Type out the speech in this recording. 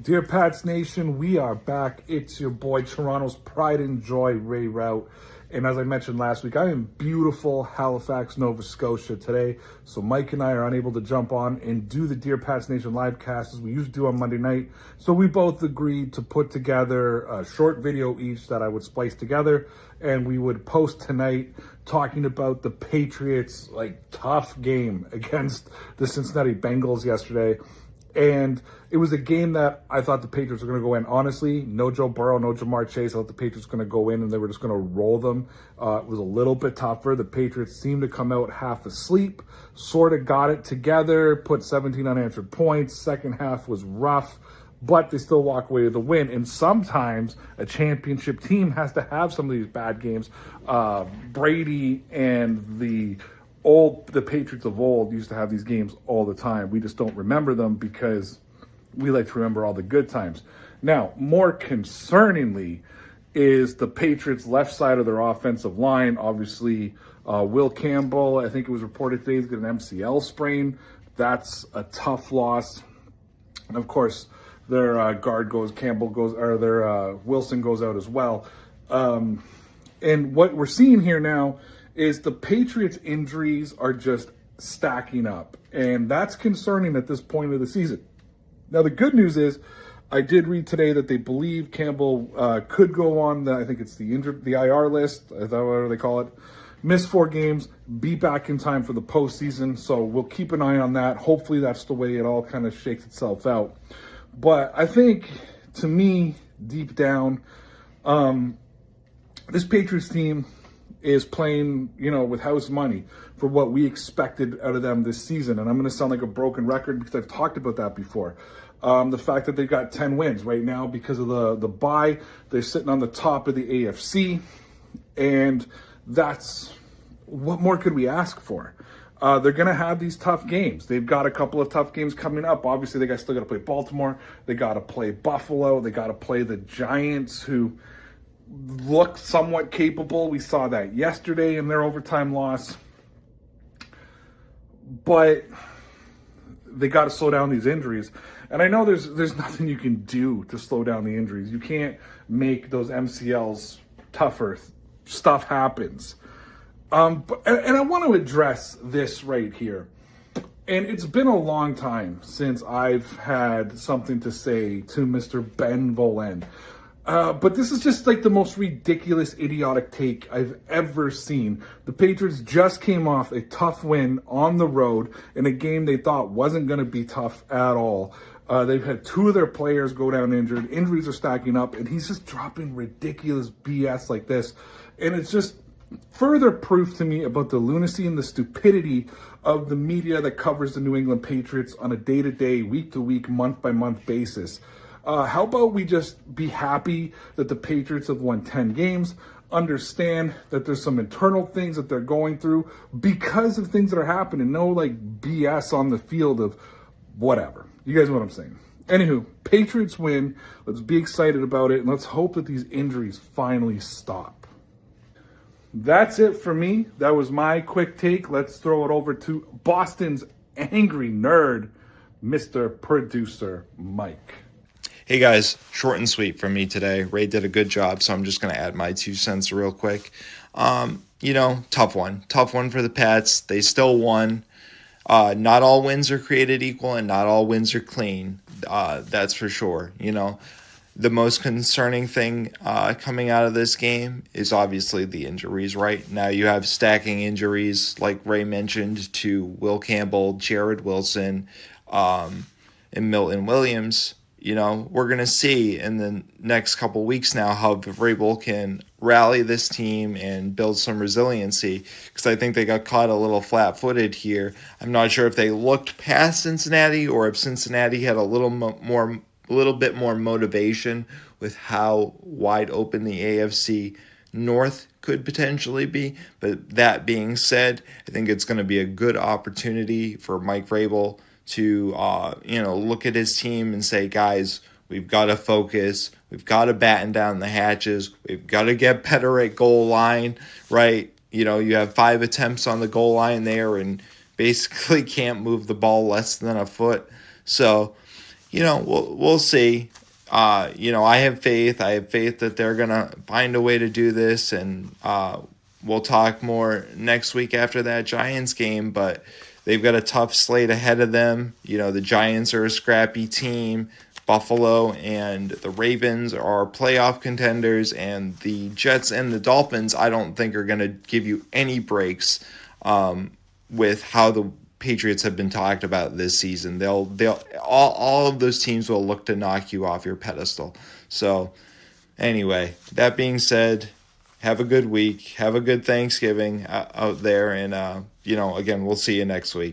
Dear Pats Nation, we are back. It's your boy, Toronto's pride and joy, Ray Rout. And as I mentioned last week, I am in beautiful Halifax, Nova Scotia today. So Mike and I are unable to jump on and do the Dear Pats Nation live cast as we used to do on Monday night. So we both agreed to put together a short video each that I would splice together. And we would post tonight talking about the Patriots' tough game against the Cincinnati Bengals yesterday. And it was a game that I thought the Patriots were going to go in. Honestly, no Joe Burrow, no Jamar Chase. I thought the Patriots were going to go in and they were just going to roll them. It was a little bit tougher. The Patriots seemed to come out half asleep, sort of got it together, put 17 unanswered points. Second half was rough, but they still walk away with the win. And sometimes a championship team has to have some of these bad games. Brady and the Patriots of old used to have these games all the time. We just don't remember them because we like to remember all the good times. Now, more concerningly is the Patriots' left side of their offensive line. Obviously, Will Campbell, I think it was reported today, he's got an MCL sprain. That's a tough loss. And of course, their guard goes, their Wilson goes out as well. And what we're seeing here now is the Patriots' injuries are just stacking up. And that's concerning at this point of the season. Now, the good news is I did read today that they believe Campbell could go on I think it's the IR list, is that what they call it? Miss 4 games, be back in time for the postseason. So we'll keep an eye on that. Hopefully that's the way it all kind of shakes itself out. But I think, to me, deep down, this Patriots team is playing, with house money for what we expected out of them this season. And I'm going to sound like a broken record because I've talked about that before. The fact that they've got 10 wins right now because of the bye. They're sitting on the top of the AFC. And what more could we ask for? They're going to have these tough games. They've got a couple of tough games coming up. Obviously, they still got to play Baltimore. They got to play Buffalo. They got to play the Giants, who looked somewhat capable. We saw that yesterday in their overtime loss. But they got to slow down these injuries. And I know there's nothing you can do to slow down the injuries. You can't make those MCLs tougher. Stuff happens. And I want to address this right here. And it's been a long time since I've had something to say to Mr. Ben Volen. But this is just the most ridiculous, idiotic take I've ever seen. The Patriots just came off a tough win on the road in a game they thought wasn't going to be tough at all. They've had 2 of their players go down injured. Injuries are stacking up, and he's just dropping ridiculous BS like this. And it's just further proof to me about the lunacy and the stupidity of the media that covers the New England Patriots on a day-to-day, week-to-week, month-by-month basis. How about we just be happy that the Patriots have won 10 games, understand that there's some internal things that they're going through because of things that are happening. No BS on the field of whatever. You guys know what I'm saying. Anywho, Patriots win. Let's be excited about it, and let's hope that these injuries finally stop. That's it for me. That was my quick take. Let's throw it over to Boston's angry nerd, Mr. Producer Mike. Hey guys, short and sweet from me today. Ray did a good job, so I'm just going to add my 2 cents real quick. Tough one. Tough one for the Pats. They still won. Not all wins are created equal and not all wins are clean. That's for sure. The most concerning thing coming out of this game is obviously the injuries, right? Now you have stacking injuries, like Ray mentioned, to Will Campbell, Jared Wilson, and Milton Williams. We're going to see in the next couple weeks now how Vrabel can rally this team and build some resiliency, because I think they got caught a little flat-footed here. I'm not sure if they looked past Cincinnati or if Cincinnati had a little bit more motivation with how wide open the AFC North could potentially be. But that being said, I think it's going to be a good opportunity for Mike Vrabel to look at his team and say, guys, we've got to focus. We've got to batten down the hatches. We've got to get better at goal line, right? You have 5 attempts on the goal line there and basically can't move the ball less than a foot. So, we'll see. I have faith. I have faith that they're gonna find a way to do this, and we'll talk more next week after that Giants game. But they've got a tough slate ahead of them. The Giants are a scrappy team. Buffalo and the Ravens are playoff contenders, and the Jets and the Dolphins I don't think are going to give you any breaks with how the Patriots have been talked about this season. All of those teams will look to knock you off your pedestal. So anyway, that being said, have a good week. Have a good Thanksgiving out there, and again, we'll see you next week.